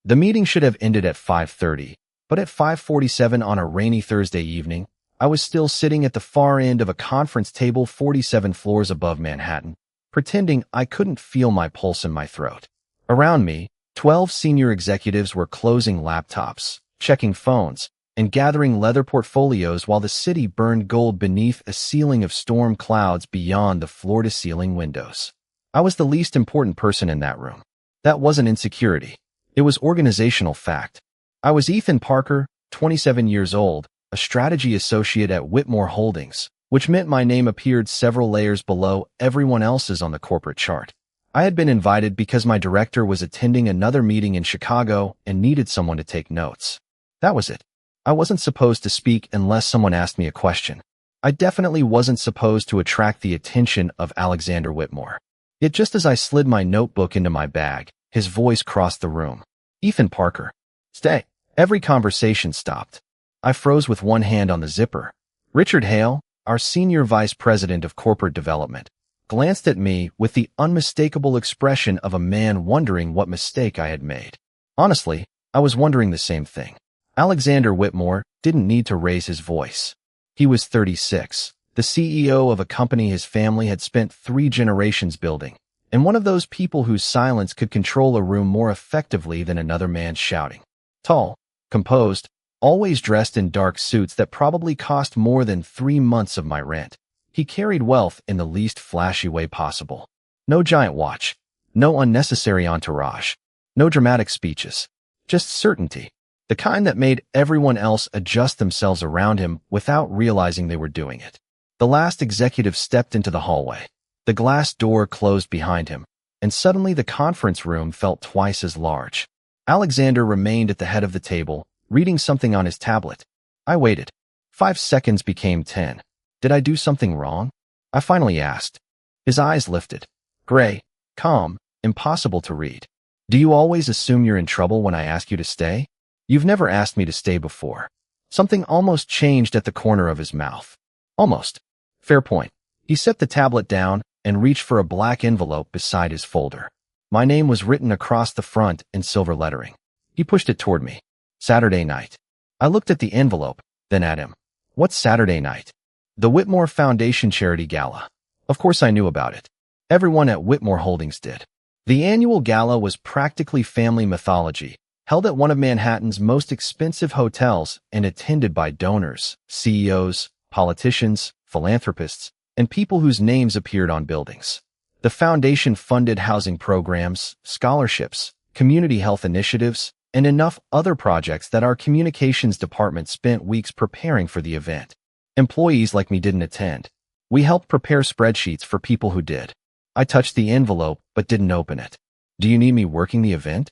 The meeting should have ended at 5:30, but at 5:47 on a rainy Thursday evening, I was still sitting at the far end of a conference table 47 floors above Manhattan, pretending I couldn't feel my pulse in my throat. Around me, 12 senior executives were closing laptops, checking phones, and gathering leather portfolios while the city burned gold beneath a ceiling of storm clouds beyond the floor-to-ceiling windows. I was the least important person in that room. That wasn't insecurity. It was organizational fact. I was Ethan Parker, 27 years old, a strategy associate at Whitmore Holdings, which meant my name appeared several layers below everyone else's on the corporate chart. I had been invited because my director was attending another meeting in Chicago and needed someone to take notes. That was it. I wasn't supposed to speak unless someone asked me a question. I definitely wasn't supposed to attract the attention of Alexander Whitmore. Yet just as I slid my notebook into my bag, his voice crossed the room. Ethan Parker. Stay. Every conversation stopped. I froze with one hand on the zipper. Richard Hale, our senior vice president of corporate development, glanced at me with the unmistakable expression of a man wondering what mistake I had made. Honestly, I was wondering the same thing. Alexander Whitmore didn't need to raise his voice. He was 36, the CEO of a company his family had spent 3 generations building, and one of those people whose silence could control a room more effectively than another man's shouting. Tall, composed, always dressed in dark suits that probably cost more than 3 months of my rent. He carried wealth in the least flashy way possible. No giant watch, no unnecessary entourage, no dramatic speeches, just certainty, the kind that made everyone else adjust themselves around him without realizing they were doing it. The last executive stepped into the hallway. The glass door closed behind him, and suddenly the conference room felt twice as large. Alexander remained at the head of the table, reading something on his tablet. I waited. 5 seconds became 10. Did I do something wrong? I finally asked. His eyes lifted. Gray, calm, impossible to read. Do you always assume you're in trouble when I ask you to stay? You've never asked me to stay before. Something almost changed at the corner of his mouth. Almost. Fair point. He set the tablet down and reached for a black envelope beside his folder. My name was written across the front in silver lettering. He pushed it toward me. Saturday night. I looked at the envelope, then at him. What's Saturday night? The Whitmore Foundation Charity Gala. Of course I knew about it. Everyone at Whitmore Holdings did. The annual gala was practically family mythology, held at one of Manhattan's most expensive hotels and attended by donors, CEOs, politicians, philanthropists, and people whose names appeared on buildings. The foundation funded housing programs, scholarships, community health initiatives, and enough other projects that our communications department spent weeks preparing for the event. Employees like me didn't attend. We helped prepare spreadsheets for people who did. I touched the envelope but didn't open it. Do you need me working the event?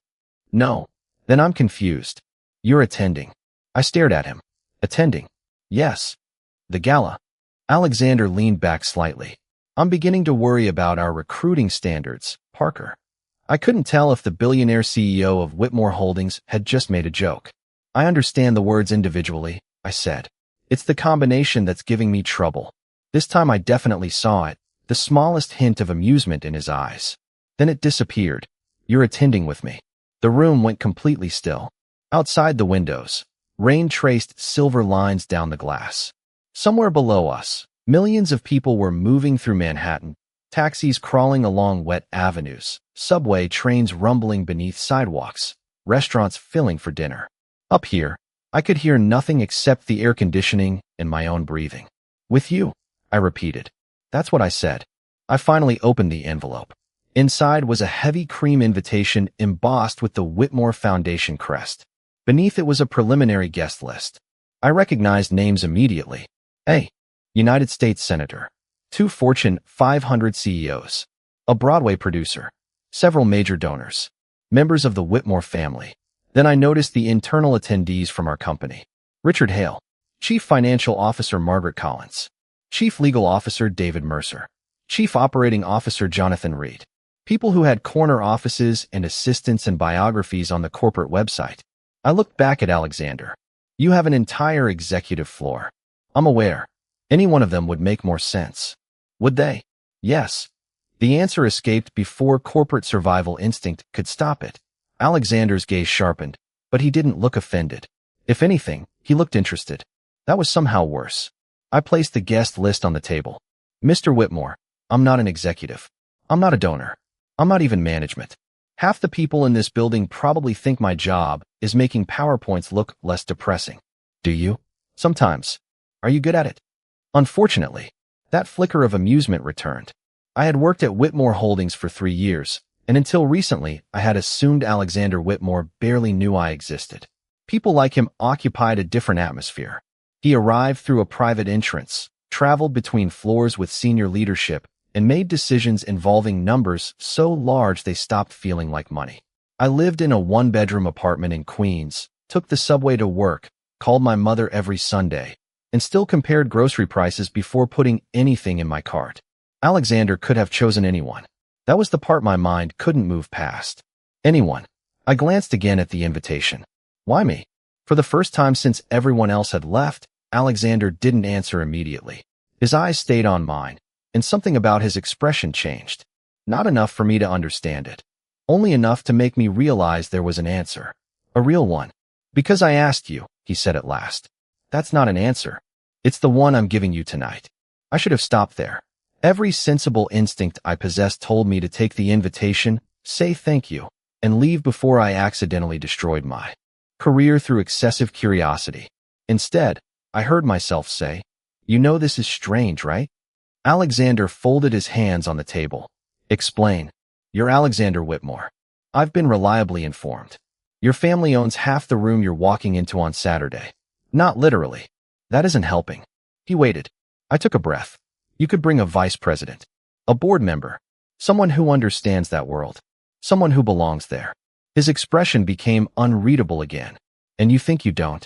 No. Then I'm confused. You're attending. I stared at him. Attending? Yes. The gala. Alexander leaned back slightly. I'm beginning to worry about our recruiting standards, Parker. I couldn't tell if the billionaire CEO of Whitmore Holdings had just made a joke. I understand the words individually, I said. It's the combination that's giving me trouble. This time I definitely saw it, the smallest hint of amusement in his eyes. Then it disappeared. You're attending with me. The room went completely still. Outside the windows, rain traced silver lines down the glass. Somewhere below us, millions of people were moving through Manhattan, taxis crawling along wet avenues, subway trains rumbling beneath sidewalks, restaurants filling for dinner. Up here, I could hear nothing except the air conditioning and my own breathing. With you, I repeated. That's what I said. I finally opened the envelope. Inside was a heavy cream invitation embossed with the Whitmore Foundation crest. Beneath it was a preliminary guest list. I recognized names immediately. A. United States Senator. 2 Fortune 500 CEOs. A Broadway producer. Several major donors. Members of the Whitmore family. Then I noticed the internal attendees from our company. Richard Hale. Chief Financial Officer Margaret Collins. Chief Legal Officer David Mercer. Chief Operating Officer Jonathan Reed. People who had corner offices and assistants and biographies on the corporate website. I looked back at Alexander. You have an entire executive floor. I'm aware. Any one of them would make more sense. Would they? Yes. The answer escaped before corporate survival instinct could stop it. Alexander's gaze sharpened, but he didn't look offended. If anything, he looked interested. That was somehow worse. I placed the guest list on the table. Mr. Whitmore, I'm not an executive. I'm not a donor. I'm not even management. Half the people in this building probably think my job is making PowerPoints look less depressing. Do you? Sometimes. Are you good at it? Unfortunately, that flicker of amusement returned. I had worked at Whitmore Holdings for 3 years, and until recently, I had assumed Alexander Whitmore barely knew I existed. People like him occupied a different atmosphere. He arrived through a private entrance, traveled between floors with senior leadership, and made decisions involving numbers so large they stopped feeling like money. I lived in a one-bedroom apartment in Queens, took the subway to work, called my mother every Sunday, and still compared grocery prices before putting anything in my cart. Alexander could have chosen anyone. That was the part my mind couldn't move past. Anyone. I glanced again at the invitation. Why me? For the first time since everyone else had left, Alexander didn't answer immediately. His eyes stayed on mine, and something about his expression changed. Not enough for me to understand it. Only enough to make me realize there was an answer. A real one. Because I asked you, he said at last. That's not an answer. It's the one I'm giving you tonight. I should have stopped there. Every sensible instinct I possessed told me to take the invitation, say thank you, and leave before I accidentally destroyed my career through excessive curiosity. Instead, I heard myself say, "You know this is strange, right?" Alexander folded his hands on the table. Explain. You're Alexander Whitmore. I've been reliably informed. Your family owns half the room you're walking into on Saturday. Not literally. That isn't helping. He waited. I took a breath. You could bring a vice president, a board member, someone who understands that world, someone who belongs there. His expression became unreadable again. And you think you don't?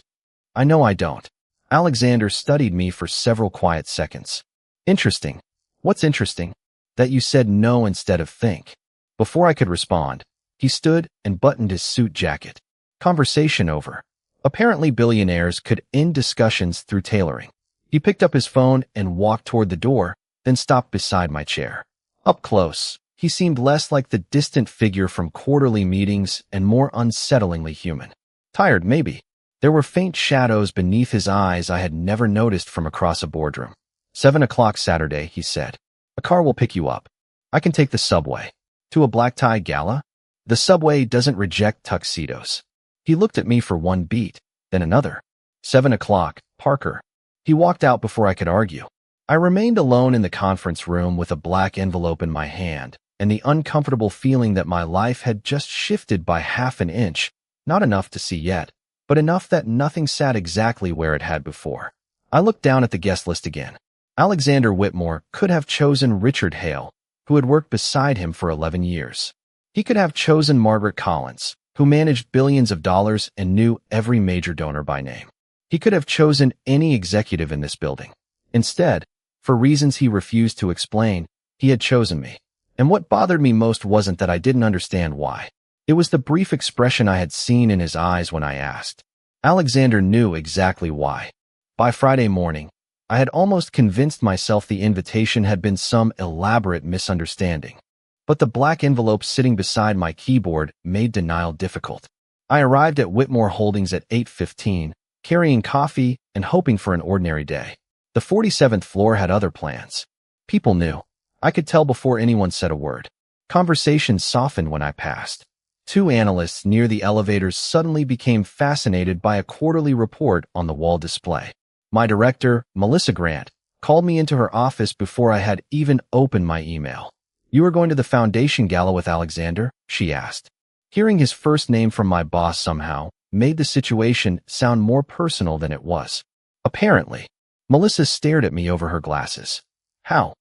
I know I don't. Alexander studied me for several quiet seconds. Interesting. What's interesting? That you said no instead of think. Before I could respond, he stood and buttoned his suit jacket. Conversation over. Apparently billionaires could end discussions through tailoring. He picked up his phone and walked toward the door, then stopped beside my chair. Up close, he seemed less like the distant figure from quarterly meetings and more unsettlingly human. Tired, maybe. There were faint shadows beneath his eyes I had never noticed from across a boardroom. 7 o'clock Saturday, he said. A car will pick you up. I can take the subway. To a black-tie gala? The subway doesn't reject tuxedos. He looked at me for one beat, then another. 7 o'clock, Parker. He walked out before I could argue. I remained alone in the conference room with a black envelope in my hand and the uncomfortable feeling that my life had just shifted by half an inch, not enough to see yet, but enough that nothing sat exactly where it had before. I looked down at the guest list again. Alexander Whitmore could have chosen Richard Hale, who had worked beside him for 11 years. He could have chosen Margaret Collins, who managed billions of dollars and knew every major donor by name. He could have chosen any executive in this building. Instead, for reasons he refused to explain, he had chosen me. And what bothered me most wasn't that I didn't understand why. It was the brief expression I had seen in his eyes when I asked. Alexander knew exactly why. By Friday morning, I had almost convinced myself the invitation had been some elaborate misunderstanding. But the black envelope sitting beside my keyboard made denial difficult. I arrived at Whitmore Holdings at 8:15, carrying coffee and hoping for an ordinary day. The 47th floor had other plans. People knew. I could tell before anyone said a word. Conversation softened when I passed. 2 analysts near the elevators suddenly became fascinated by a quarterly report on the wall display. My director, Melissa Grant, called me into her office before I had even opened my email. "You are going to the foundation gala with Alexander?" she asked. Hearing his first name from my boss somehow made the situation sound more personal than it was. Apparently, Melissa stared at me over her glasses. How?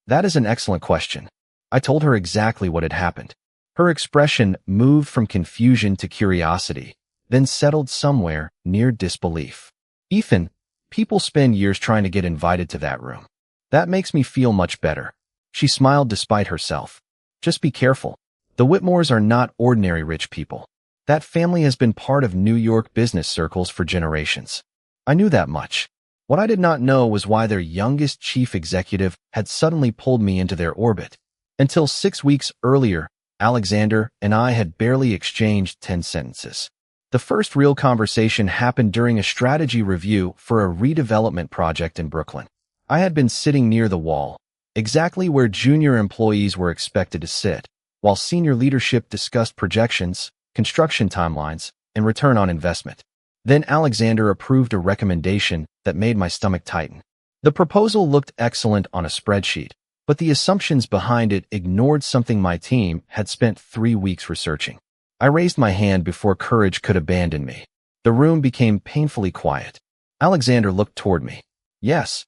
That is an excellent question. I told her exactly what had happened. Her expression moved from confusion to curiosity, then settled somewhere near disbelief. Ethan, people spend years trying to get invited to that room. That makes me feel much better. She smiled despite herself. Just be careful. The Whitmores are not ordinary rich people. That family has been part of New York business circles for generations. I knew that much. What I did not know was why their youngest chief executive had suddenly pulled me into their orbit. Until 6 weeks earlier, Alexander and I had barely exchanged 10 sentences. The first real conversation happened during a strategy review for a redevelopment project in Brooklyn. I had been sitting near the wall, exactly where junior employees were expected to sit, while senior leadership discussed projections, construction timelines, and return on investment. Then Alexander approved a recommendation that made my stomach tighten. The proposal looked excellent on a spreadsheet, but the assumptions behind it ignored something my team had spent 3 weeks researching. I raised my hand before courage could abandon me. The room became painfully quiet. Alexander looked toward me. Yes.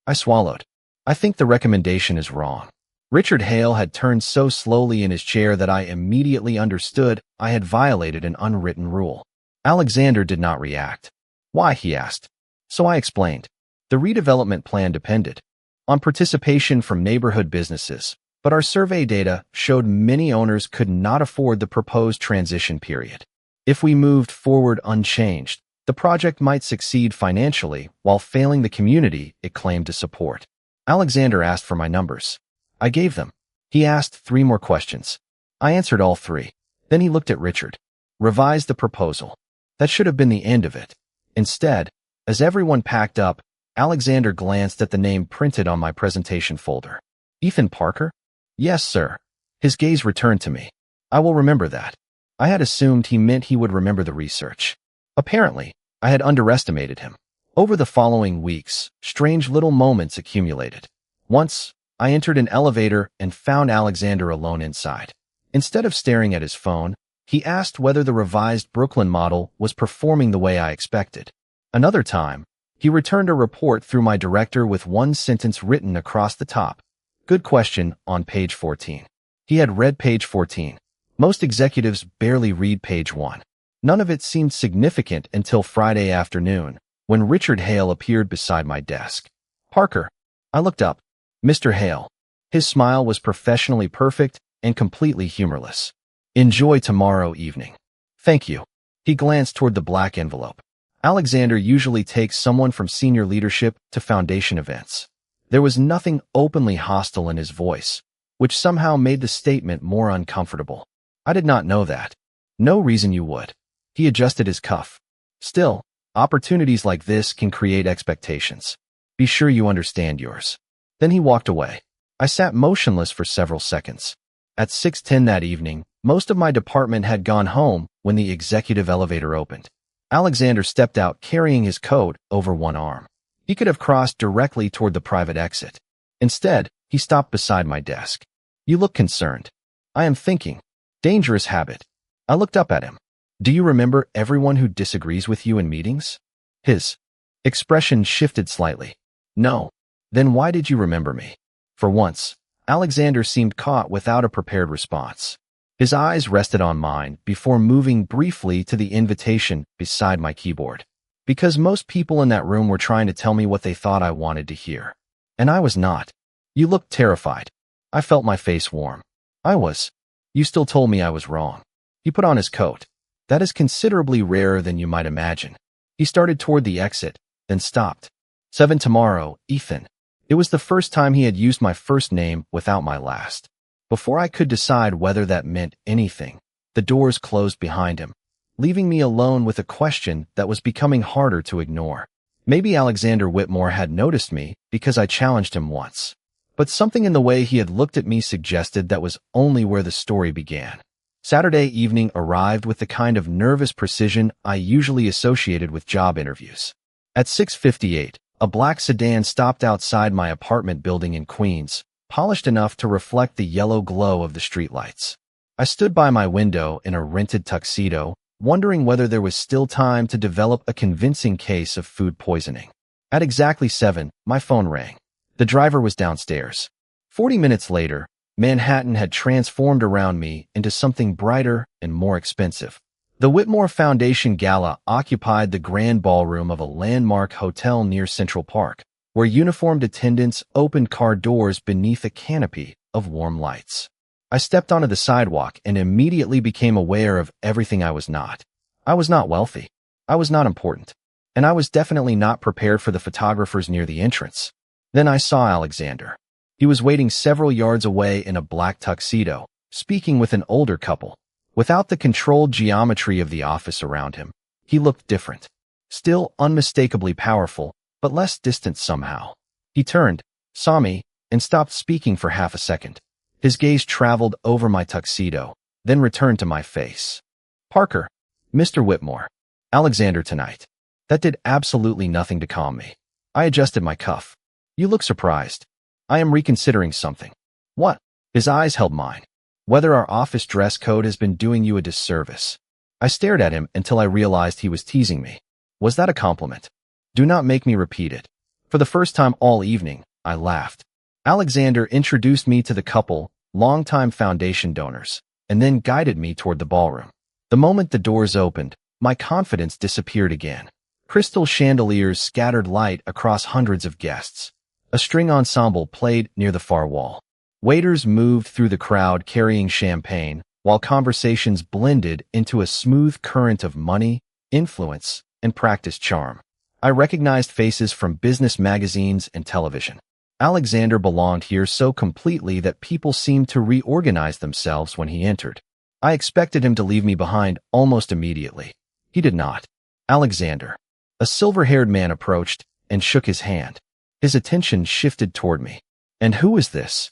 I swallowed. I think the recommendation is wrong. Richard Hale had turned so slowly in his chair that I immediately understood I had violated an unwritten rule. Alexander did not react. Why, he asked. So I explained. The redevelopment plan depended on participation from neighborhood businesses, but our survey data showed many owners could not afford the proposed transition period. If we moved forward unchanged, the project might succeed financially while failing the community it claimed to support. Alexander asked for my numbers. I gave them. He asked 3 more questions. I answered all 3. Then he looked at Richard. Revised the proposal. That should have been the end of it. Instead, as everyone packed up, Alexander glanced at the name printed on my presentation folder. Ethan Parker? Yes, sir. His gaze returned to me. I will remember that. I had assumed he meant he would remember the research. Apparently, I had underestimated him. Over the following weeks, strange little moments accumulated. Once, I entered an elevator and found Alexander alone inside. Instead of staring at his phone, he asked whether the revised Brooklyn model was performing the way I expected. Another time, he returned a report through my director with 1 sentence written across the top. Good question on page 14. He had read page 14. Most executives barely read page 1. None of it seemed significant until Friday afternoon, when Richard Hale appeared beside my desk. Parker. I looked up. Mr. Hale. His smile was professionally perfect and completely humorless. Enjoy tomorrow evening. Thank you. He glanced toward the black envelope. Alexander usually takes someone from senior leadership to foundation events. There was nothing openly hostile in his voice, which somehow made the statement more uncomfortable. I did not know that. No reason you would. He adjusted his cuff. Still, opportunities like this can create expectations. Be sure you understand yours. Then he walked away. I sat motionless for several seconds. At 6:10 that evening, most of my department had gone home when the executive elevator opened. Alexander stepped out carrying his coat over one arm. He could have crossed directly toward the private exit. Instead, he stopped beside my desk. You look concerned. I am thinking. Dangerous habit. I looked up at him. Do you remember everyone who disagrees with you in meetings? His expression shifted slightly. No. Then why did you remember me? For once, Alexander seemed caught without a prepared response. His eyes rested on mine before moving briefly to the invitation beside my keyboard. Because most people in that room were trying to tell me what they thought I wanted to hear. And I was not. You looked terrified. I felt my face warm. I was. You still told me I was wrong. He put on his coat. That is considerably rarer than you might imagine. He started toward the exit, then stopped. 7 tomorrow, Ethan. It was the first time he had used my first name without my last. Before I could decide whether that meant anything, the doors closed behind him, leaving me alone with a question that was becoming harder to ignore. Maybe Alexander Whitmore had noticed me because I challenged him once. But something in the way he had looked at me suggested that was only where the story began. Saturday evening arrived with the kind of nervous precision I usually associated with job interviews. At 6:58, a black sedan stopped outside my apartment building in Queens, polished enough to reflect the yellow glow of the streetlights. I stood by my window in a rented tuxedo, wondering whether there was still time to develop a convincing case of food poisoning. At exactly 7, my phone rang. The driver was downstairs. 40 minutes later, Manhattan had transformed around me into something brighter and more expensive. The Whitmore Foundation Gala occupied the grand ballroom of a landmark hotel near Central Park, where uniformed attendants opened car doors beneath a canopy of warm lights. I stepped onto the sidewalk and immediately became aware of everything I was not. I was not wealthy. I was not important. And I was definitely not prepared for the photographers near the entrance. Then I saw Alexander. He was waiting several yards away in a black tuxedo, speaking with an older couple. Without the controlled geometry of the office around him, he looked different. Still unmistakably powerful, but less distant somehow. He turned, saw me, and stopped speaking for half a second. His gaze traveled over my tuxedo, then returned to my face. Parker, Mr. Whitmore, Alexander tonight. That did absolutely nothing to calm me. I adjusted my cuff. You look surprised. I am reconsidering something. What? His eyes held mine. Whether our office dress code has been doing you a disservice. I stared at him until I realized he was teasing me. Was that a compliment? Do not make me repeat it. For the first time all evening, I laughed. Alexander introduced me to the couple, longtime foundation donors, and then guided me toward the ballroom. The moment the doors opened, my confidence disappeared again. Crystal chandeliers scattered light across hundreds of guests. A string ensemble played near the far wall. Waiters moved through the crowd carrying champagne, while conversations blended into a smooth current of money, influence, and practiced charm. I recognized faces from business magazines and television. Alexander belonged here so completely that people seemed to reorganize themselves when he entered. I expected him to leave me behind almost immediately. He did not. Alexander. A silver-haired man approached and shook his hand. His attention shifted toward me. And who is this?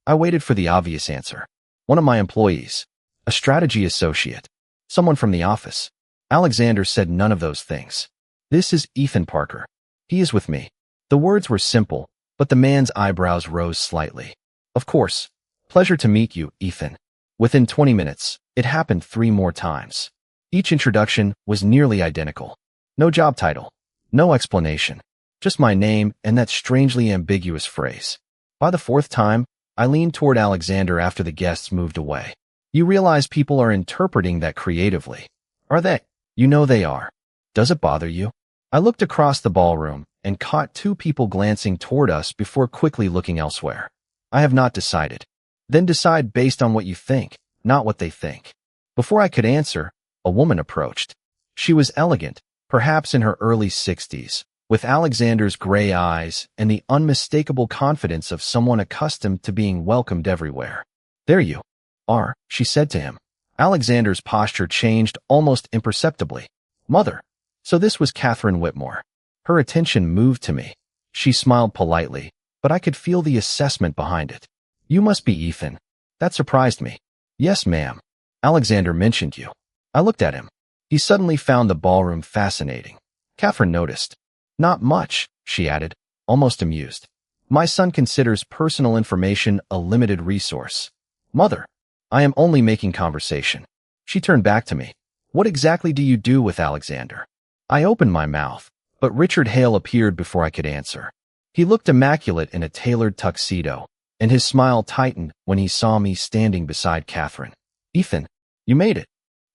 I waited for the obvious answer. One of my employees. A strategy associate. Someone from the office. Alexander said none of those things. This is Ethan Parker. He is with me. The words were simple, but the man's eyebrows rose slightly. Of course. Pleasure to meet you, Ethan. Within 20 minutes, it happened 3 more times. Each introduction was nearly identical. No job title. No explanation. Just my name and that strangely ambiguous phrase. By the 4th time, I leaned toward Alexander after the guests moved away. You realize people are interpreting that creatively. Are they? You know they are. Does it bother you? I looked across the ballroom and caught 2 people glancing toward us before quickly looking elsewhere. I have not decided. Then decide based on what you think, not what they think. Before I could answer, a woman approached. She was elegant, perhaps in her early 60s, with Alexander's gray eyes and the unmistakable confidence of someone accustomed to being welcomed everywhere. There you are, she said to him. Alexander's posture changed almost imperceptibly. Mother. So this was Catherine Whitmore. Her attention moved to me. She smiled politely, but I could feel the assessment behind it. You must be Ethan. That surprised me. Yes, ma'am. Alexander mentioned you. I looked at him. He suddenly found the ballroom fascinating. Catherine noticed. Not much, she added, almost amused. My son considers personal information a limited resource. Mother. I am only making conversation. She turned back to me. What exactly do you do with Alexander? I opened my mouth, but Richard Hale appeared before I could answer. He looked immaculate in a tailored tuxedo, and his smile tightened when he saw me standing beside Catherine. Ethan, you made it.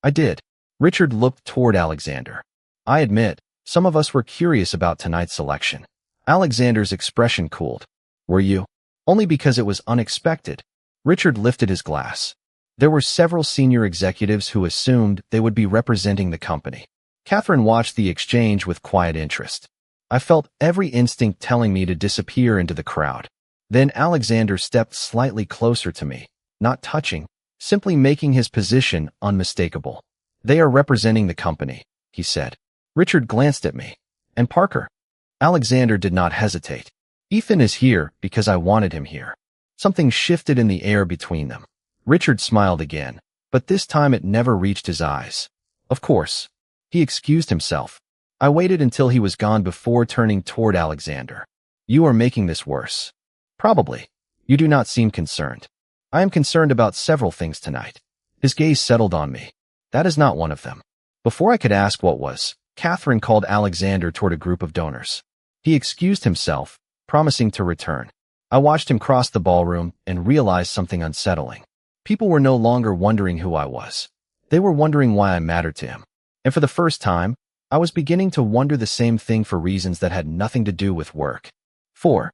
I did. Richard looked toward Alexander. I admit, some of us were curious about tonight's selection. Alexander's expression cooled. Were you? Only because it was unexpected. Richard lifted his glass. There were several senior executives who assumed they would be representing the company. Catherine watched the exchange with quiet interest. I felt every instinct telling me to disappear into the crowd. Then Alexander stepped slightly closer to me, not touching, simply making his position unmistakable. They are representing the company, he said. Richard glanced at me. And Parker? Alexander did not hesitate. Ethan is here because I wanted him here. Something shifted in the air between them. Richard smiled again, but this time it never reached his eyes. Of course. He excused himself. I waited until he was gone before turning toward Alexander. You are making this worse. Probably. You do not seem concerned. I am concerned about several things tonight. His gaze settled on me. That is not one of them. Before I could ask what was, Catherine called Alexander toward a group of donors. He excused himself, promising to return. I watched him cross the ballroom and realized something unsettling. People were no longer wondering who I was. They were wondering why I mattered to him. And for the first time, I was beginning to wonder the same thing for reasons that had nothing to do with work. 4.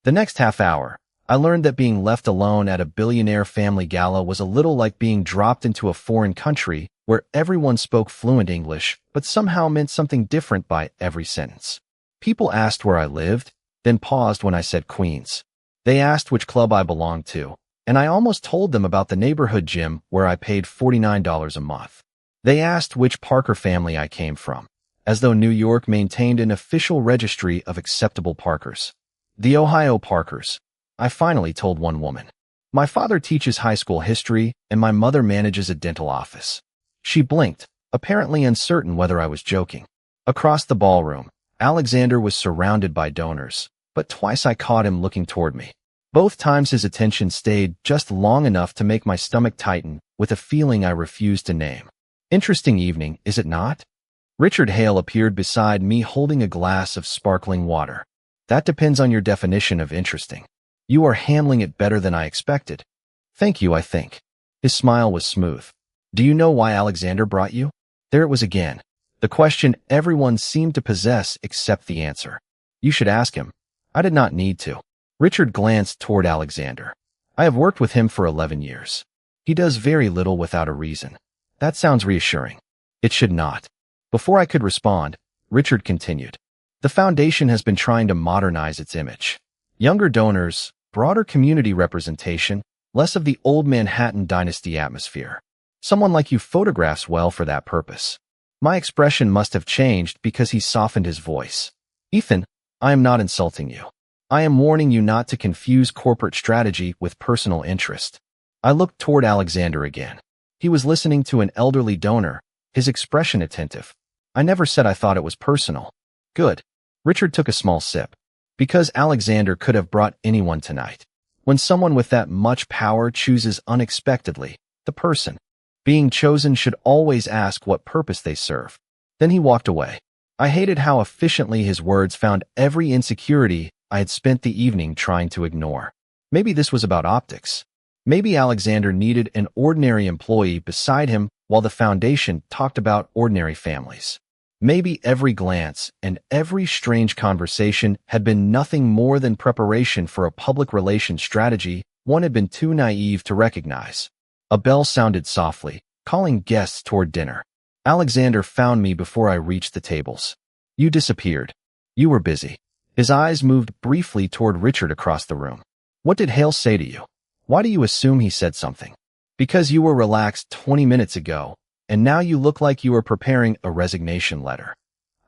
The next half hour, I learned that being left alone at a billionaire family gala was a little like being dropped into a foreign country where everyone spoke fluent English but somehow meant something different by every sentence. People asked where I lived, then paused when I said Queens. They asked which club I belonged to, and I almost told them about the neighborhood gym where I paid $49 a month. They asked which Parker family I came from, as though New York maintained an official registry of acceptable Parkers. The Ohio Parkers. I finally told one woman. My father teaches high school history, and my mother manages a dental office. She blinked, apparently uncertain whether I was joking. Across the ballroom, Alexander was surrounded by donors, but twice I caught him looking toward me. Both times his attention stayed just long enough to make my stomach tighten with a feeling I refused to name. Interesting evening, is it not? Richard Hale appeared beside me holding a glass of sparkling water. That depends on your definition of interesting. You are handling it better than I expected. Thank you, I think. His smile was smooth. Do you know why Alexander brought you? There it was again. The question everyone seemed to possess except the answer. You should ask him. I did not need to. Richard glanced toward Alexander. I have worked with him for 11 years. He does very little without a reason. That sounds reassuring. It should not. Before I could respond, Richard continued. The foundation has been trying to modernize its image. Younger donors, broader community representation, less of the old Manhattan dynasty atmosphere. Someone like you photographs well for that purpose. My expression must have changed because he softened his voice. Ethan, I am not insulting you. I am warning you not to confuse corporate strategy with personal interest. I looked toward Alexander again. He was listening to an elderly donor, his expression attentive. I never said I thought it was personal. Good. Richard took a small sip. Because Alexander could have brought anyone tonight. When someone with that much power chooses unexpectedly, the person being chosen should always ask what purpose they serve. Then he walked away. I hated how efficiently his words found every insecurity I had spent the evening trying to ignore. Maybe this was about optics. Maybe Alexander needed an ordinary employee beside him while the foundation talked about ordinary families. Maybe every glance and every strange conversation had been nothing more than preparation for a public relations strategy one had been too naive to recognize. A bell sounded softly, calling guests toward dinner. Alexander found me before I reached the tables. You disappeared. You were busy. His eyes moved briefly toward Richard across the room. What did Hale say to you? Why do you assume he said something? Because you were relaxed 20 minutes ago, and now you look like you are preparing a resignation letter.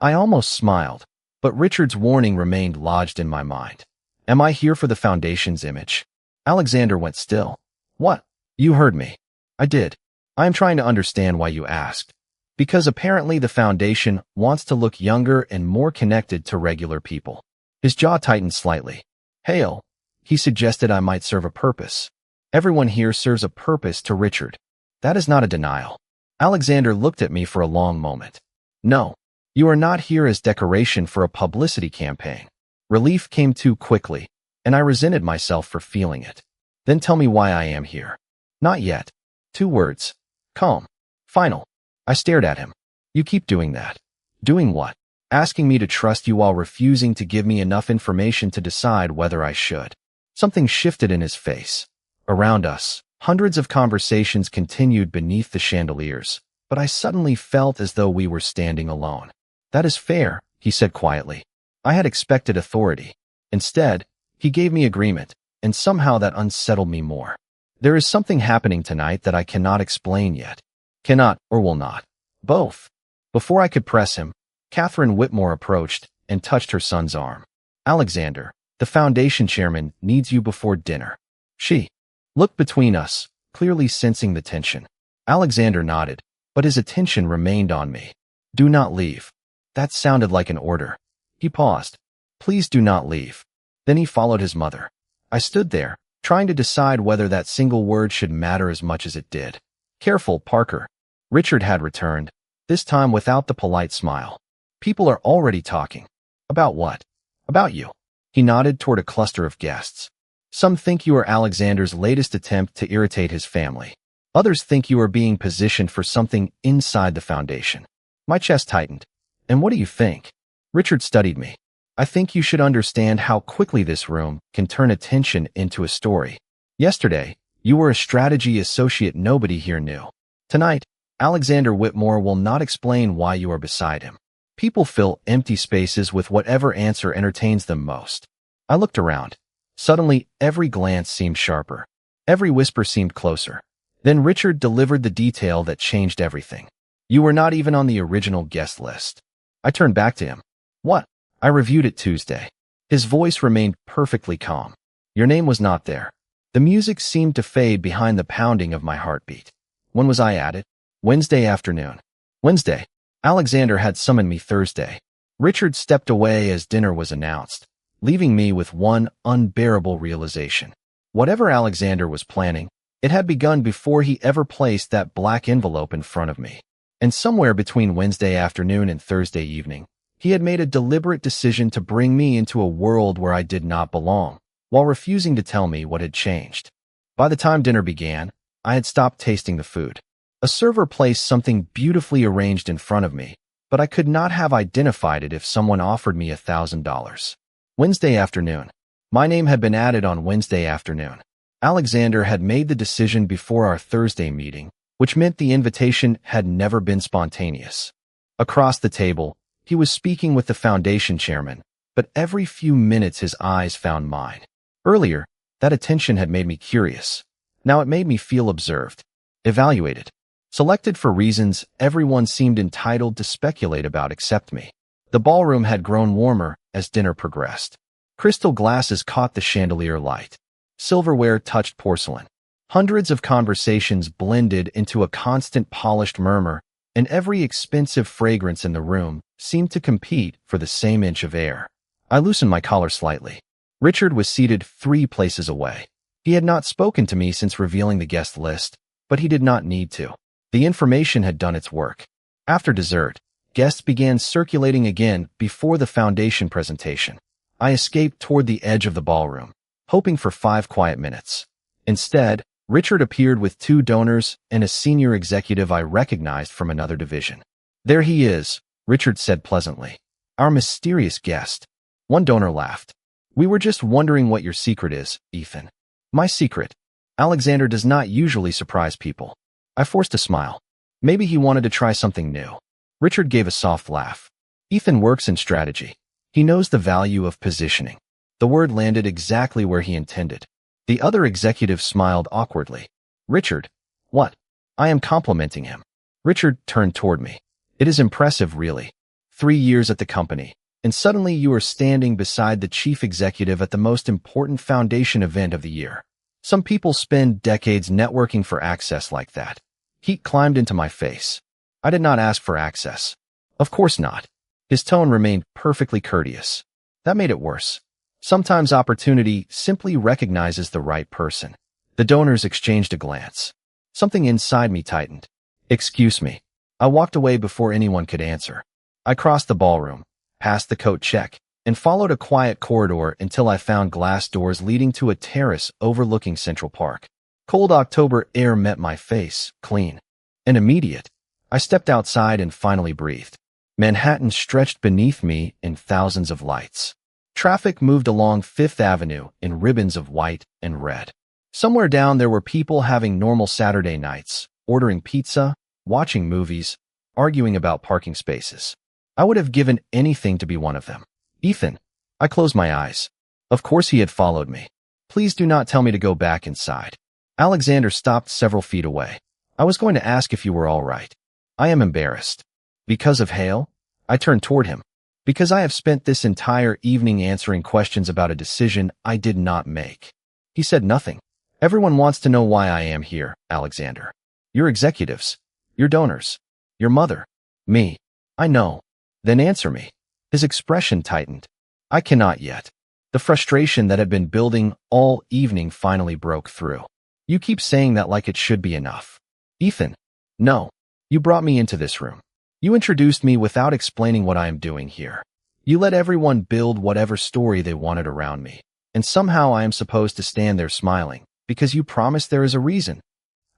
I almost smiled, but Richard's warning remained lodged in my mind. Am I here for the foundation's image? Alexander went still. What? You heard me. I did. I am trying to understand why you asked. Because apparently the foundation wants to look younger and more connected to regular people. His jaw tightened slightly. Hale, he suggested I might serve a purpose. Everyone here serves a purpose to Richard. That is not a denial. Alexander looked at me for a long moment. No, you are not here as decoration for a publicity campaign. Relief came too quickly, and I resented myself for feeling it. Then tell me why I am here. Not yet. 2 words. Calm. Final. I stared at him. You keep doing that. Doing what? Asking me to trust you while refusing to give me enough information to decide whether I should. Something shifted in his face. Around us, hundreds of conversations continued beneath the chandeliers, but I suddenly felt as though we were standing alone. That is fair, he said quietly. I had expected authority. Instead, he gave me agreement, and somehow that unsettled me more. There is something happening tonight that I cannot explain yet. Cannot or will not. Both. Before I could press him, Catherine Whitmore approached and touched her son's arm. Alexander, the foundation chairman, needs you before dinner. She looked between us, clearly sensing the tension. Alexander nodded, but his attention remained on me. Do not leave. That sounded like an order. He paused. Please do not leave. Then he followed his mother. I stood there, trying to decide whether that single word should matter as much as it did. Careful, Parker. Richard had returned, this time without the polite smile. People are already talking. About what? About you. He nodded toward a cluster of guests. Some think you are Alexander's latest attempt to irritate his family. Others think you are being positioned for something inside the foundation. My chest tightened. And what do you think? Richard studied me. I think you should understand how quickly this room can turn attention into a story. Yesterday, you were a strategy associate nobody here knew. Tonight, Alexander Whitmore will not explain why you are beside him. People fill empty spaces with whatever answer entertains them most. I looked around. Suddenly, every glance seemed sharper. Every whisper seemed closer. Then Richard delivered the detail that changed everything. You were not even on the original guest list. I turned back to him. What? I reviewed it Tuesday. His voice remained perfectly calm. Your name was not there. The music seemed to fade behind the pounding of my heartbeat. When was I added? Wednesday afternoon. Wednesday. Alexander had summoned me Thursday. Richard stepped away as dinner was announced, leaving me with one unbearable realization. Whatever Alexander was planning, it had begun before he ever placed that black envelope in front of me. And somewhere between Wednesday afternoon and Thursday evening, he had made a deliberate decision to bring me into a world where I did not belong, while refusing to tell me what had changed. By the time dinner began, I had stopped tasting the food. A server placed something beautifully arranged in front of me, but I could not have identified it if someone offered me $1,000. Wednesday afternoon. My name had been added on Wednesday afternoon. Alexander had made the decision before our Thursday meeting, which meant the invitation had never been spontaneous. Across the table, he was speaking with the foundation chairman, but every few minutes his eyes found mine. Earlier, that attention had made me curious. Now it made me feel observed, evaluated, selected for reasons everyone seemed entitled to speculate about except me. The ballroom had grown warmer as dinner progressed. Crystal glasses caught the chandelier light. Silverware touched porcelain. Hundreds of conversations blended into a constant polished murmur, and every expensive fragrance in the room seemed to compete for the same inch of air. I loosened my collar slightly. Richard was seated 3 places away. He had not spoken to me since revealing the guest list, but he did not need to. The information had done its work. After dessert, guests began circulating again before the foundation presentation. I escaped toward the edge of the ballroom, hoping for 5 quiet minutes. Instead, Richard appeared with 2 donors and a senior executive I recognized from another division. There he is, Richard said pleasantly. Our mysterious guest. One donor laughed. We were just wondering what your secret is, Ethan. My secret. Alexander does not usually surprise people. I forced a smile. Maybe he wanted to try something new. Richard gave a soft laugh. Ethan works in strategy. He knows the value of positioning. The word landed exactly where he intended. The other executive smiled awkwardly. Richard, what? I am complimenting him. Richard turned toward me. It is impressive, really. 3 years at the company, and suddenly you are standing beside the chief executive at the most important foundation event of the year. Some people spend decades networking for access like that. Heat climbed into my face. I did not ask for access. Of course not. His tone remained perfectly courteous. That made it worse. Sometimes opportunity simply recognizes the right person. The donors exchanged a glance. Something inside me tightened. Excuse me. I walked away before anyone could answer. I crossed the ballroom, passed the coat check, and followed a quiet corridor until I found glass doors leading to a terrace overlooking Central Park. Cold October air met my face, clean and immediate. I stepped outside and finally breathed. Manhattan stretched beneath me in thousands of lights. Traffic moved along Fifth Avenue in ribbons of white and red. Somewhere down there were people having normal Saturday nights, ordering pizza, watching movies, arguing about parking spaces. I would have given anything to be one of them. Ethan. I closed my eyes. Of course he had followed me. Please do not tell me to go back inside. Alexander stopped several feet away. I was going to ask if you were all right. I am embarrassed. Because of Hale? I turned toward him. Because I have spent this entire evening answering questions about a decision I did not make. He said nothing. Everyone wants to know why I am here, Alexander. Your executives. Your donors. Your mother. Me. I know. Then answer me. His expression tightened. I cannot yet. The frustration that had been building all evening finally broke through. You keep saying that like it should be enough. Ethan. No. You brought me into this room. You introduced me without explaining what I am doing here. You let everyone build whatever story they wanted around me. And somehow I am supposed to stand there smiling, because you promised there is a reason.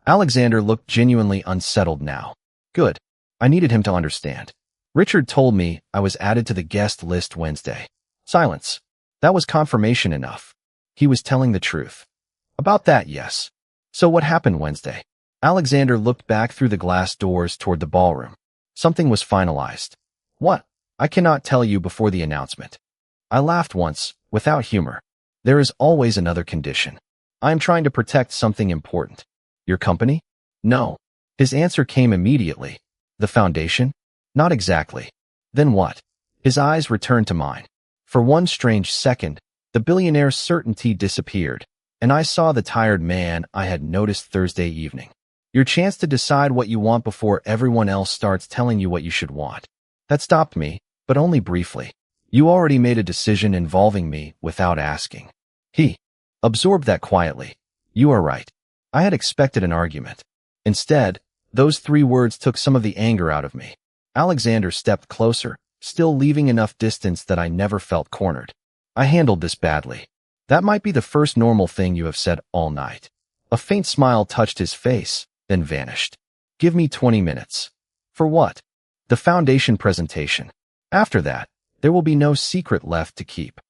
Alexander looked genuinely unsettled now. Good. I needed him to understand. Richard told me I was added to the guest list Wednesday. Silence. That was confirmation enough. He was telling the truth. About that, yes. So what happened Wednesday? Alexander looked back through the glass doors toward the ballroom. Something was finalized. What? I cannot tell you before the announcement. I laughed once, without humor. There is always another condition. I am trying to protect something important. Your company? No. His answer came immediately. The foundation? Not exactly. Then what? His eyes returned to mine. For one strange second, the billionaire's certainty disappeared, and I saw the tired man I had noticed Thursday evening. Your chance to decide what you want before everyone else starts telling you what you should want. That stopped me, but only briefly. You already made a decision involving me without asking. He absorbed that quietly. You are right. I had expected an argument. Instead, those 3 words took some of the anger out of me. Alexander stepped closer, still leaving enough distance that I never felt cornered. I handled this badly. That might be the first normal thing you have said all night. A faint smile touched his face, then vanished. Give me 20 minutes. For what? The foundation presentation. After that, there will be no secret left to keep.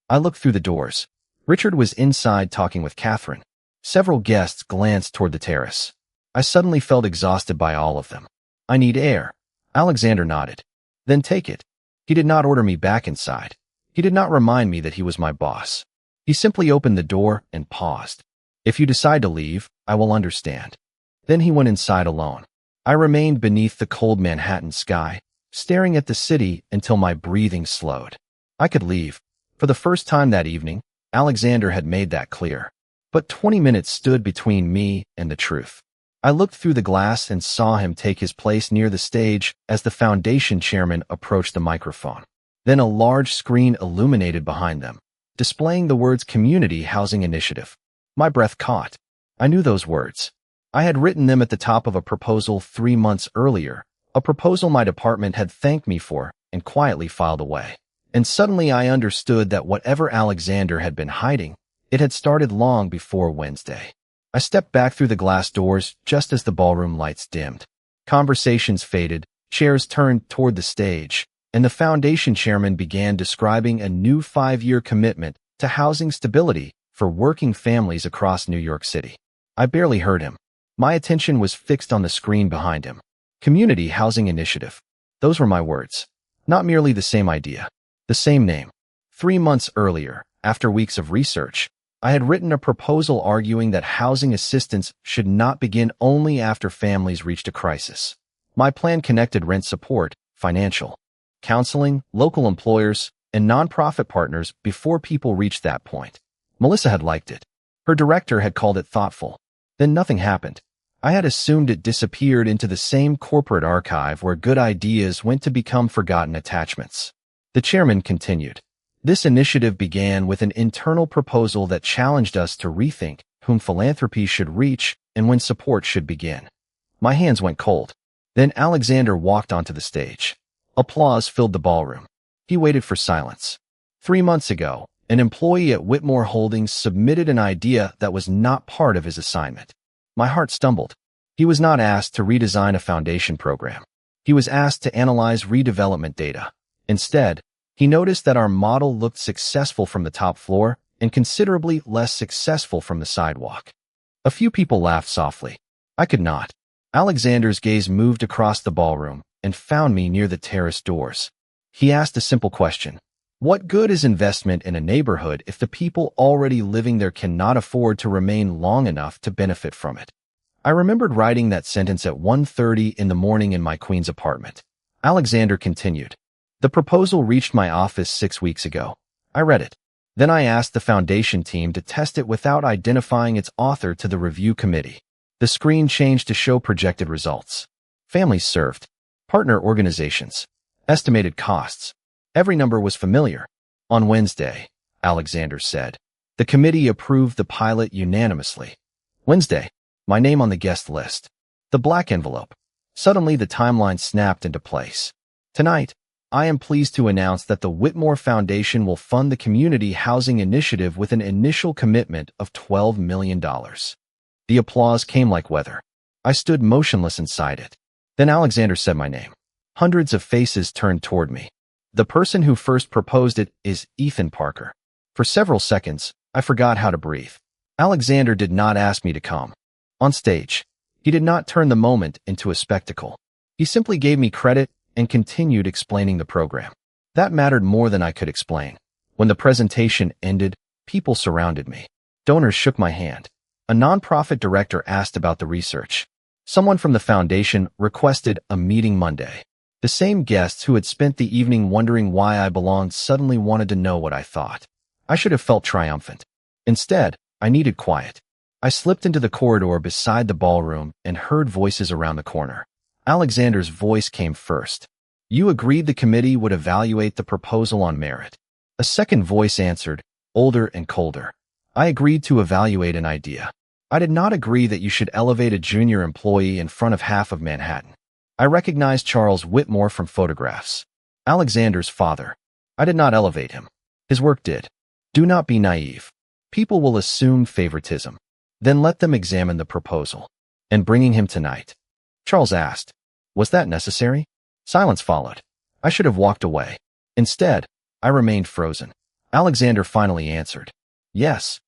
I looked through the doors. Richard was inside talking with Catherine. Several guests glanced toward the terrace. I suddenly felt exhausted by all of them. I need air. Alexander nodded. Then take it. He did not order me back inside. He did not remind me that he was my boss. He simply opened the door and paused. If you decide to leave, I will understand. Then he went inside alone. I remained beneath the cold Manhattan sky, staring at the city until my breathing slowed. I could leave. For the first time that evening, Alexander had made that clear. But 20 minutes stood between me and the truth. I looked through the glass and saw him take his place near the stage as the foundation chairman approached the microphone. Then a large screen illuminated behind them, displaying the words Community Housing Initiative. My breath caught. I knew those words. I had written them at the top of a proposal 3 months earlier, a proposal my department had thanked me for and quietly filed away. And suddenly I understood that whatever Alexander had been hiding, it had started long before Wednesday. I stepped back through the glass doors just as the ballroom lights dimmed. Conversations faded, chairs turned toward the stage, and the foundation chairman began describing a new 5-year commitment to housing stability for working families across New York City. I barely heard him. My attention was fixed on the screen behind him. Community Housing Initiative. Those were my words. Not merely the same idea. The same name. 3 months earlier, after weeks of research, I had written a proposal arguing that housing assistance should not begin only after families reached a crisis. My plan connected rent support, financial, counseling, local employers, and nonprofit partners before people reached that point. Melissa had liked it. Her director had called it thoughtful. Then nothing happened. I had assumed it disappeared into the same corporate archive where good ideas went to become forgotten attachments. The chairman continued. This initiative began with an internal proposal that challenged us to rethink whom philanthropy should reach and when support should begin. My hands went cold. Then Alexander walked onto the stage. Applause filled the ballroom. He waited for silence. 3 months ago, an employee at Whitmore Holdings submitted an idea that was not part of his assignment. My heart stumbled. He was not asked to redesign a foundation program. He was asked to analyze redevelopment data. Instead, he noticed that our model looked successful from the top floor and considerably less successful from the sidewalk. A few people laughed softly. I could not. Alexander's gaze moved across the ballroom and found me near the terrace doors. He asked a simple question. What good is investment in a neighborhood if the people already living there cannot afford to remain long enough to benefit from it? I remembered writing that sentence at 1:30 in the morning in my Queens apartment. Alexander continued. The proposal reached my office 6 weeks ago. I read it. Then I asked the foundation team to test it without identifying its author to the review committee. The screen changed to show projected results. Families served. Partner organizations. Estimated costs. Every number was familiar. On Wednesday, Alexander said, the committee approved the pilot unanimously. Wednesday, my name on the guest list. The black envelope. Suddenly the timeline snapped into place. Tonight, I am pleased to announce that the Whitmore Foundation will fund the Community Housing Initiative with an initial commitment of $12 million. The applause came like weather. I stood motionless inside it. Then Alexander said my name. Hundreds of faces turned toward me. The person who first proposed it is Ethan Parker. For several seconds, I forgot how to breathe. Alexander did not ask me to come. On stage, he did not turn the moment into a spectacle. He simply gave me credit and continued explaining the program. That mattered more than I could explain. When the presentation ended, people surrounded me. Donors shook my hand. A nonprofit director asked about the research. Someone from the foundation requested a meeting Monday. The same guests who had spent the evening wondering why I belonged suddenly wanted to know what I thought. I should have felt triumphant. Instead, I needed quiet. I slipped into the corridor beside the ballroom and heard voices around the corner. Alexander's voice came first. You agreed the committee would evaluate the proposal on merit. A second voice answered, older and colder. I agreed to evaluate an idea. I did not agree that you should elevate a junior employee in front of half of Manhattan. I recognized Charles Whitmore from photographs. Alexander's father. I did not elevate him. His work did. Do not be naive. People will assume favoritism. Then let them examine the proposal. And bringing him tonight. Charles asked, was that necessary? Silence followed. I should have walked away. Instead, I remained frozen. Alexander finally answered, yes.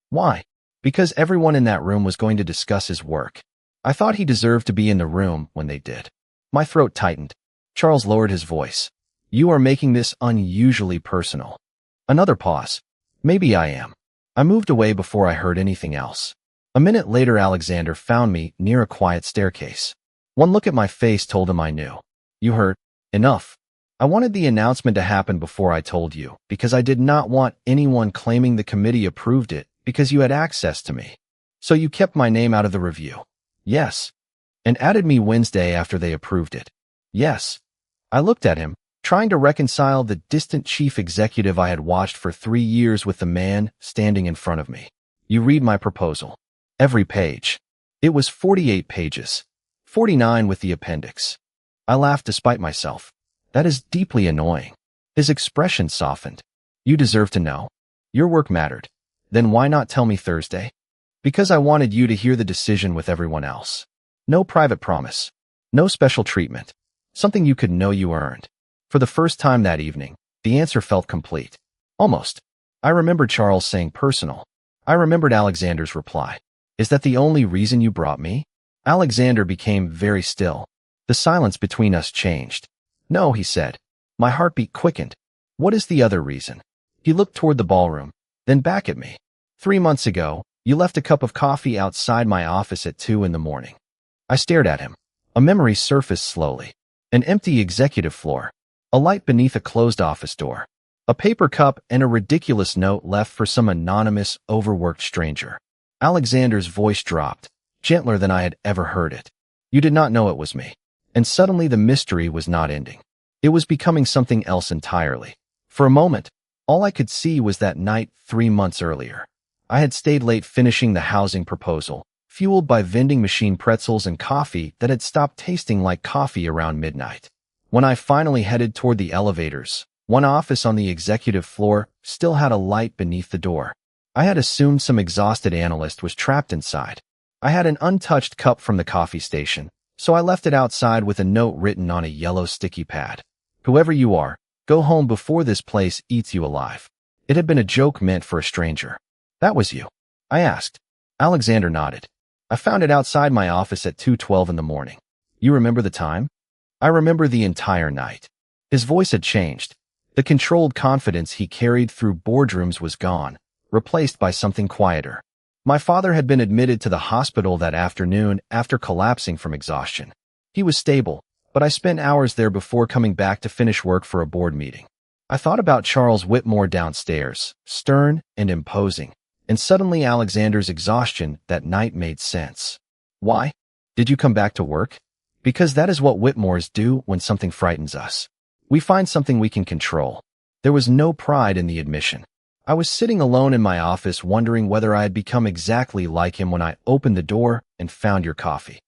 Why? Because everyone in that room was going to discuss his work. I thought he deserved to be in the room when they did. My throat tightened. Charles lowered his voice. You are making this unusually personal. Another pause. Maybe I am. I moved away before I heard anything else. A minute later, Alexander found me near a quiet staircase. One look at my face told him I knew. You heard? Enough. I wanted the announcement to happen before I told you, because I did not want anyone claiming the committee approved it because you had access to me. So you kept my name out of the review. Yes. And added me Wednesday after they approved it. Yes. I looked at him, trying to reconcile the distant chief executive I had watched for 3 years with the man standing in front of me. You read my proposal. Every page. It was 48 pages. 49 with the appendix. I laughed despite myself. That is deeply annoying. His expression softened. You deserve to know. Your work mattered. Then why not tell me Thursday? Because I wanted you to hear the decision with everyone else. No private promise. No special treatment. Something you could know you earned. For the first time that evening, the answer felt complete. Almost. I remembered Charles saying personal. I remembered Alexander's reply. Is that the only reason you brought me? Alexander became very still. The silence between us changed. No, he said. My heartbeat quickened. What is the other reason? He looked toward the ballroom, then back at me. 3 months ago, you left a cup of coffee outside my office at 2 in the morning. I stared at him. A memory surfaced slowly. An empty executive floor. A light beneath a closed office door. A paper cup and a ridiculous note left for some anonymous, overworked stranger. Alexander's voice dropped, gentler than I had ever heard it. You did not know it was me. And suddenly the mystery was not ending. It was becoming something else entirely. For a moment, all I could see was that night 3 months earlier. I had stayed late finishing the housing proposal, fueled by vending machine pretzels and coffee that had stopped tasting like coffee around midnight. When I finally headed toward the elevators, one office on the executive floor still had a light beneath the door. I had assumed some exhausted analyst was trapped inside. I had an untouched cup from the coffee station, so I left it outside with a note written on a yellow sticky pad. Whoever you are, go home before this place eats you alive. It had been a joke meant for a stranger. That was you? I asked. Alexander nodded. I found it outside my office at 2:12 in the morning. You remember the time? I remember the entire night. His voice had changed. The controlled confidence he carried through boardrooms was gone, replaced by something quieter. My father had been admitted to the hospital that afternoon after collapsing from exhaustion. He was stable, but I spent hours there before coming back to finish work for a board meeting. I thought about Charles Whitmore downstairs, stern and imposing, and suddenly Alexander's exhaustion that night made sense. Why? Did you come back to work? Because that is what Whitmores do when something frightens us. We find something we can control. There was no pride in the admission. I was sitting alone in my office wondering whether I had become exactly like him when I opened the door and found your coffee.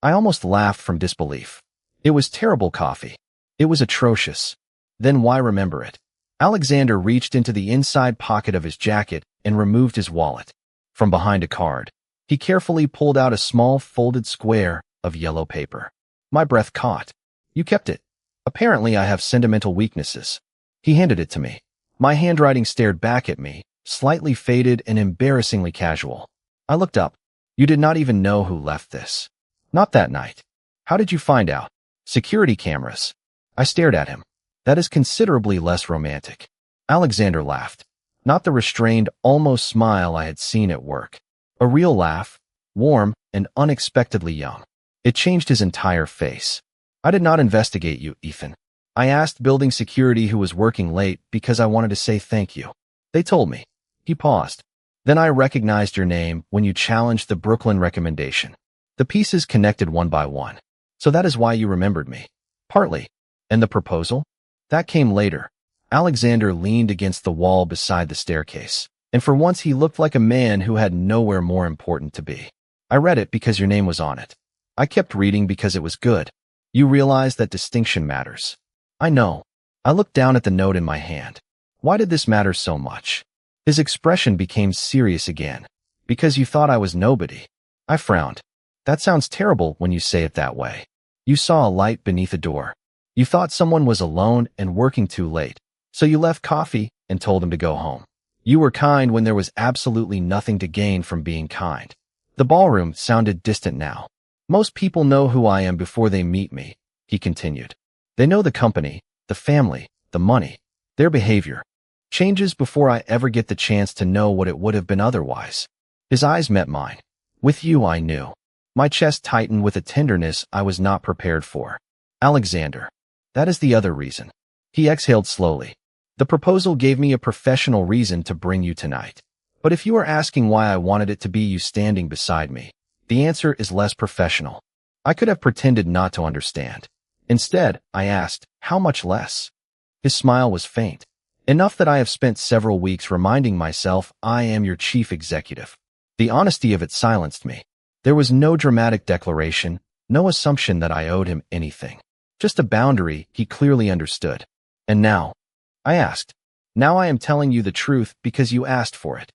I almost laughed from disbelief. It was terrible coffee. It was atrocious. Then why remember it? Alexander reached into the inside pocket of his jacket and removed his wallet. From behind a card, he carefully pulled out a small folded square of yellow paper. My breath caught. You kept it. Apparently I have sentimental weaknesses. He handed it to me. My handwriting stared back at me, slightly faded and embarrassingly casual. I looked up. You did not even know who left this. Not that night. How did you find out? Security cameras. I stared at him. That is considerably less romantic. Alexander laughed. Not the restrained, almost smile I had seen at work. A real laugh, warm and unexpectedly young. It changed his entire face. I did not investigate you, Ethan. I asked building security who was working late because I wanted to say thank you. They told me. He paused. Then I recognized your name when you challenged the Brooklyn recommendation. The pieces connected one by one. So that is why you remembered me. Partly. And the proposal? That came later. Alexander leaned against the wall beside the staircase, and for once he looked like a man who had nowhere more important to be. I read it because your name was on it. I kept reading because it was good. You realize that distinction matters. I know. I looked down at the note in my hand. Why did this matter so much? His expression became serious again. Because you thought I was nobody. I frowned. That sounds terrible when you say it that way. You saw a light beneath a door. You thought someone was alone and working too late, so you left coffee and told him to go home. You were kind when there was absolutely nothing to gain from being kind. The ballroom sounded distant now. Most people know who I am before they meet me, he continued. They know the company, the family, the money. Their behavior changes before I ever get the chance to know what it would have been otherwise. His eyes met mine. With you, I knew. My chest tightened with a tenderness I was not prepared for. Alexander. That is the other reason. He exhaled slowly. The proposal gave me a professional reason to bring you tonight. But if you are asking why I wanted it to be you standing beside me, the answer is less professional. I could have pretended not to understand. Instead, I asked, how much less? His smile was faint. Enough that I have spent several weeks reminding myself I am your chief executive. The honesty of it silenced me. There was no dramatic declaration, no assumption that I owed him anything. Just a boundary he clearly understood. And now? I asked. Now I am telling you the truth because you asked for it.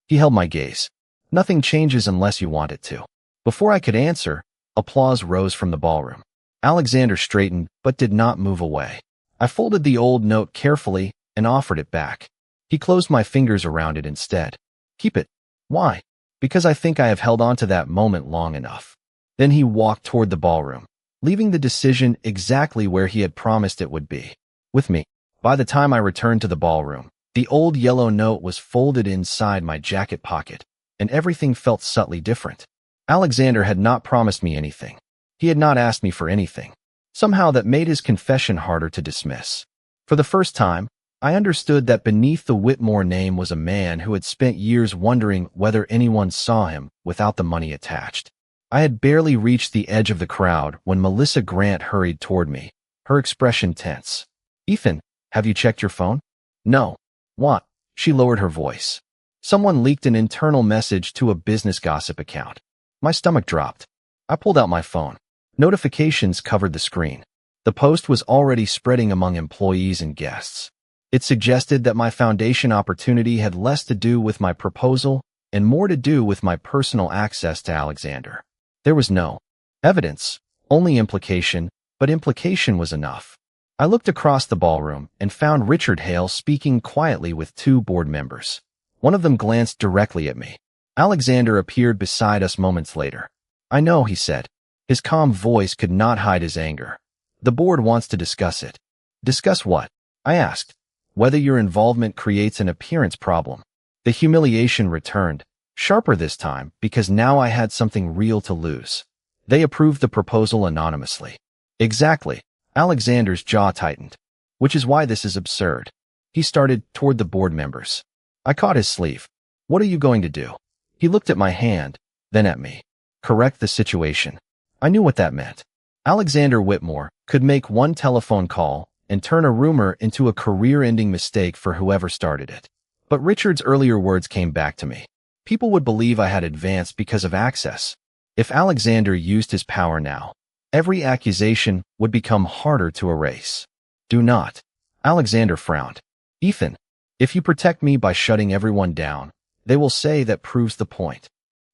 He held my gaze. Nothing changes unless you want it to. Before I could answer, applause rose from the ballroom. Alexander straightened but did not move away. I folded the old note carefully and offered it back. He closed my fingers around it instead. Keep it. Why? Because I think I have held on to that moment long enough. Then he walked toward the ballroom, leaving the decision exactly where he had promised it would be. With me. By the time I returned to the ballroom, the old yellow note was folded inside my jacket pocket, and everything felt subtly different. Alexander had not promised me anything. He had not asked me for anything. Somehow that made his confession harder to dismiss. For the first time, I understood that beneath the Whitmore name was a man who had spent years wondering whether anyone saw him without the money attached. I had barely reached the edge of the crowd when Melissa Grant hurried toward me, her expression tense. Ethan, have you checked your phone? No. What? She lowered her voice. Someone leaked an internal message to a business gossip account. My stomach dropped. I pulled out my phone. Notifications covered the screen. The post was already spreading among employees and guests. It suggested that my foundation opportunity had less to do with my proposal and more to do with my personal access to Alexander. There was no evidence, only implication, but implication was enough. I looked across the ballroom and found Richard Hale speaking quietly with two board members. One of them glanced directly at me. Alexander appeared beside us moments later. I know, he said. His calm voice could not hide his anger. The board wants to discuss it. Discuss what? I asked. Whether your involvement creates an appearance problem. The humiliation returned, sharper this time because now I had something real to lose. They approved the proposal anonymously. Exactly. Alexander's jaw tightened. Which is why this is absurd. He started toward the board members. I caught his sleeve. What are you going to do? He looked at my hand, then at me. Correct the situation. I knew what that meant. Alexander Whitmore could make one telephone call and turn a rumor into a career-ending mistake for whoever started it. But Richard's earlier words came back to me. People would believe I had advanced because of access. If Alexander used his power now, every accusation would become harder to erase. Do not. Alexander frowned. Ethan, if you protect me by shutting everyone down, they will say that proves the point.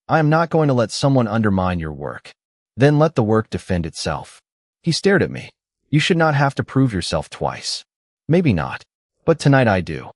I am not going to let someone undermine your work. Then let the work defend itself. He stared at me. You should not have to prove yourself twice. Maybe not. But tonight I do.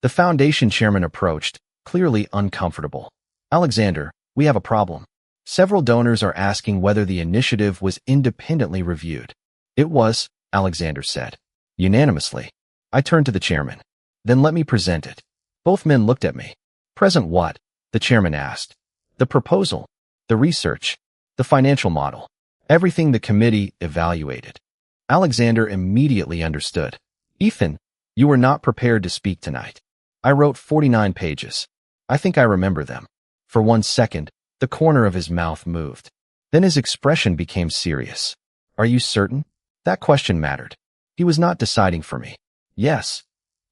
The foundation chairman approached, clearly uncomfortable. Alexander, we have a problem. Several donors are asking whether the initiative was independently reviewed. It was, Alexander said. Unanimously. I turned to the chairman. Then let me present it. Both men looked at me. Present what? The chairman asked. The proposal, the research, the financial model, everything the committee evaluated. Alexander immediately understood. Ethan, you were not prepared to speak tonight. I wrote 49 pages. I think I remember them. For 1 second, the corner of his mouth moved. Then his expression became serious. Are you certain? That question mattered. He was not deciding for me. Yes.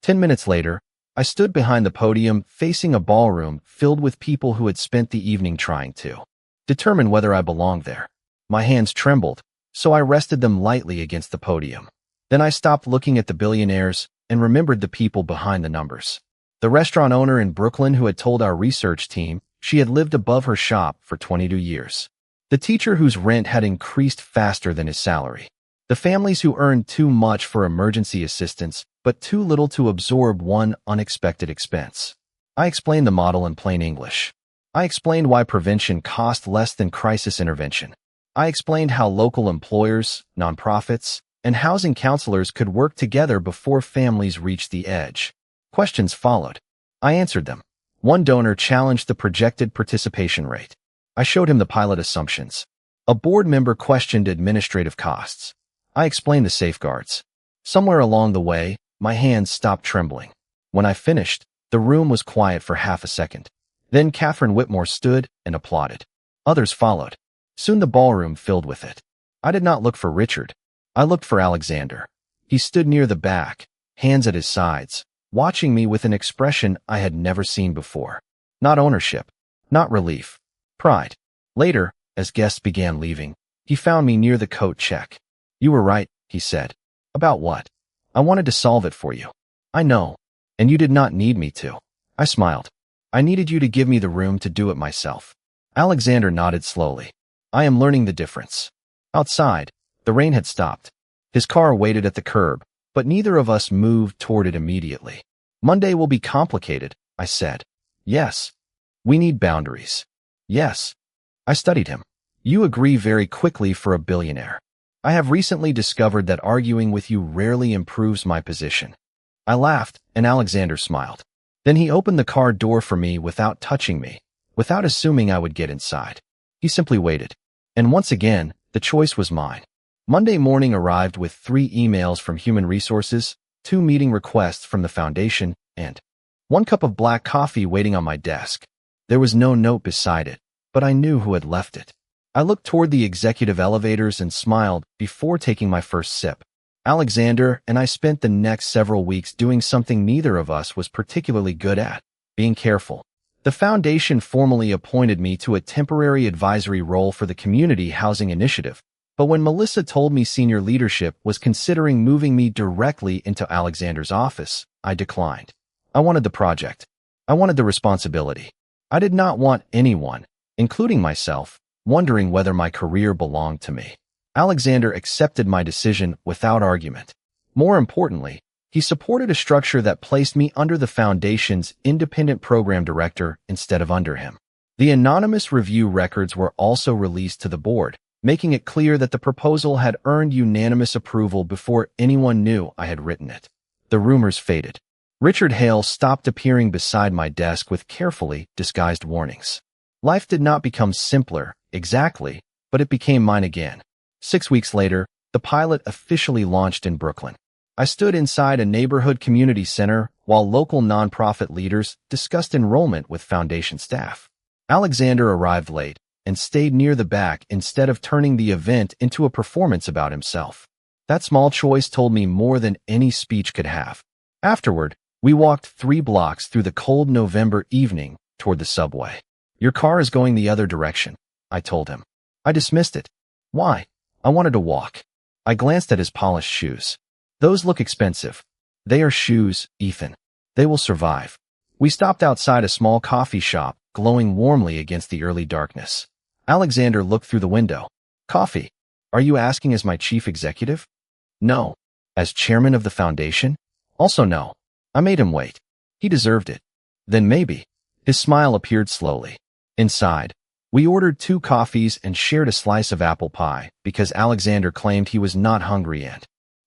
10 minutes later, I stood behind the podium facing a ballroom filled with people who had spent the evening trying to determine whether I belonged there. My hands trembled, so I rested them lightly against the podium. Then I stopped looking at the billionaires and remembered the people behind the numbers. The restaurant owner in Brooklyn who had told our research team she had lived above her shop for 22 years. The teacher whose rent had increased faster than his salary. The families who earned too much for emergency assistance, but too little to absorb one unexpected expense. I explained the model in plain English. I explained why prevention cost less than crisis intervention. I explained how local employers, nonprofits, and housing counselors could work together before families reached the edge. Questions followed. I answered them. One donor challenged the projected participation rate. I showed him the pilot assumptions. A board member questioned administrative costs. I explained the safeguards. Somewhere along the way, my hands stopped trembling. When I finished, the room was quiet for half a second. Then Catherine Whitmore stood and applauded. Others followed. Soon the ballroom filled with it. I did not look for Richard. I looked for Alexander. He stood near the back, hands at his sides, watching me with an expression I had never seen before. Not ownership, not relief, pride. Later, as guests began leaving, he found me near the coat check. You were right, he said. About what? I wanted to solve it for you. I know. And you did not need me to. I smiled. I needed you to give me the room to do it myself. Alexander nodded slowly. I am learning the difference. Outside, the rain had stopped. His car waited at the curb, but neither of us moved toward it immediately. Monday will be complicated, I said. Yes. We need boundaries. Yes. I studied him. You agree very quickly for a billionaire. I have recently discovered that arguing with you rarely improves my position. I laughed, and Alexander smiled. Then he opened the car door for me without touching me, without assuming I would get inside. He simply waited. And once again, the choice was mine. Monday morning arrived with 3 emails from Human Resources, 2 meeting requests from the foundation, and 1 cup of black coffee waiting on my desk. There was no note beside it, but I knew who had left it. I looked toward the executive elevators and smiled before taking my first sip. Alexander and I spent the next several weeks doing something neither of us was particularly good at, being careful. The foundation formally appointed me to a temporary advisory role for the Community Housing Initiative, but when Melissa told me senior leadership was considering moving me directly into Alexander's office, I declined. I wanted the project. I wanted the responsibility. I did not want anyone, including myself, wondering whether my career belonged to me. Alexander accepted my decision without argument. More importantly, he supported a structure that placed me under the foundation's independent program director instead of under him. The anonymous review records were also released to the board, making it clear that the proposal had earned unanimous approval before anyone knew I had written it. The rumors faded. Richard Hale stopped appearing beside my desk with carefully disguised warnings. Life did not become simpler, exactly, but it became mine again. 6 weeks later, the pilot officially launched in Brooklyn. I stood inside a neighborhood community center while local nonprofit leaders discussed enrollment with foundation staff. Alexander arrived late and stayed near the back instead of turning the event into a performance about himself. That small choice told me more than any speech could have. Afterward, we walked 3 blocks through the cold November evening toward the subway. Your car is going the other direction, I told him. I dismissed it. Why? I wanted to walk. I glanced at his polished shoes. Those look expensive. They are shoes, Ethan. They will survive. We stopped outside a small coffee shop, glowing warmly against the early darkness. Alexander looked through the window. Coffee? Are you asking as my chief executive? No. As chairman of the foundation? Also no. I made him wait. He deserved it. Then maybe. His smile appeared slowly. Inside, we ordered 2 coffees and shared a slice of apple pie because Alexander claimed he was not hungry and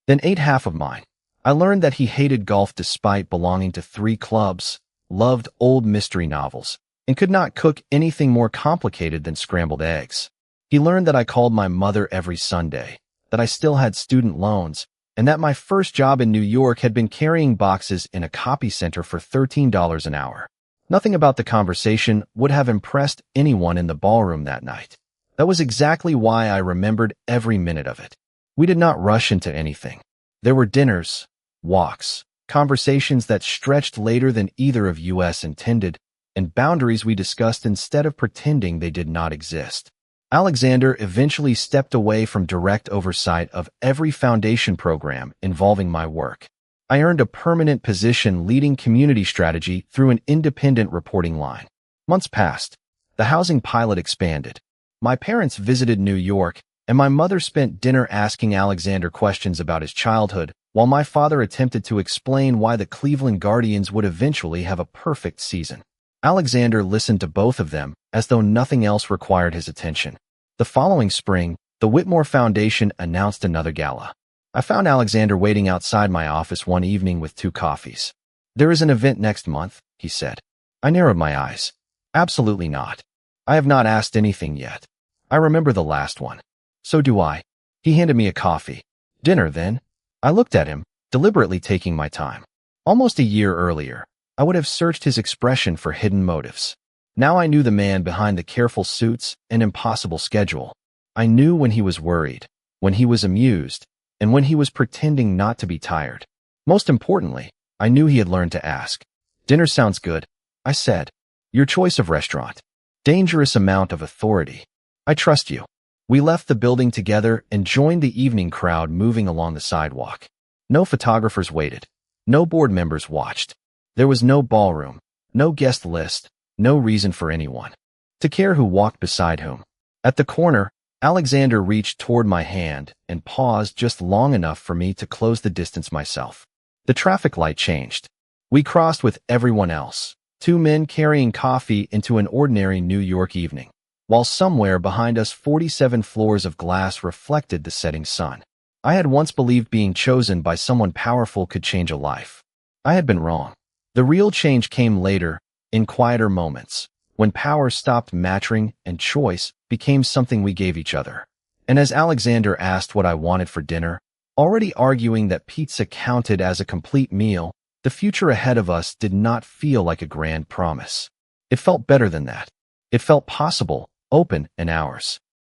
then ate half of mine. I learned that he hated golf despite belonging to 3 clubs, loved old mystery novels, and could not cook anything more complicated than scrambled eggs. He learned that I called my mother every Sunday, that I still had student loans, and that my first job in New York had been carrying boxes in a copy center for $13 an hour. Nothing about the conversation would have impressed anyone in the ballroom that night. That was exactly why I remembered every minute of it. We did not rush into anything. There were dinners, walks, conversations that stretched later than either of us intended, and boundaries we discussed instead of pretending they did not exist. Alexander eventually stepped away from direct oversight of every foundation program involving my work. I earned a permanent position leading community strategy through an independent reporting line. Months passed. The housing pilot expanded. My parents visited New York, and my mother spent dinner asking Alexander questions about his childhood, while my father attempted to explain why the Cleveland Guardians would eventually have a perfect season. Alexander listened to both of them, as though nothing else required his attention. The following spring, the Whitmore Foundation announced another gala. I found Alexander waiting outside my office one evening with 2 coffees. "There is an event next month," he said. I narrowed my eyes. "Absolutely not. I have not asked anything yet. I remember the last one." "So do I." He handed me a coffee. "Dinner, then?" I looked at him, deliberately taking my time. Almost a year earlier, I would have searched his expression for hidden motives. Now I knew the man behind the careful suits and impossible schedule. I knew when he was worried, when he was amused, and when he was pretending not to be tired. Most importantly, I knew he had learned to ask. "Dinner sounds good," I said. "Your choice of restaurant." Dangerous amount of authority. "I trust you." We left the building together and joined the evening crowd moving along the sidewalk. No photographers waited. No board members watched. There was no ballroom, no guest list, no reason for anyone to care who walked beside whom. At the corner, Alexander reached toward my hand and paused just long enough for me to close the distance myself. The traffic light changed. We crossed with everyone else, 2 men carrying coffee into an ordinary New York evening, while somewhere behind us 47 floors of glass reflected the setting sun. I had once believed being chosen by someone powerful could change a life. I had been wrong. The real change came later, in quieter moments, when power stopped mattering and choice became something we gave each other. And as Alexander asked what I wanted for dinner, already arguing that pizza counted as a complete meal, the future ahead of us did not feel like a grand promise. It felt better than that. It felt possible, open, and ours.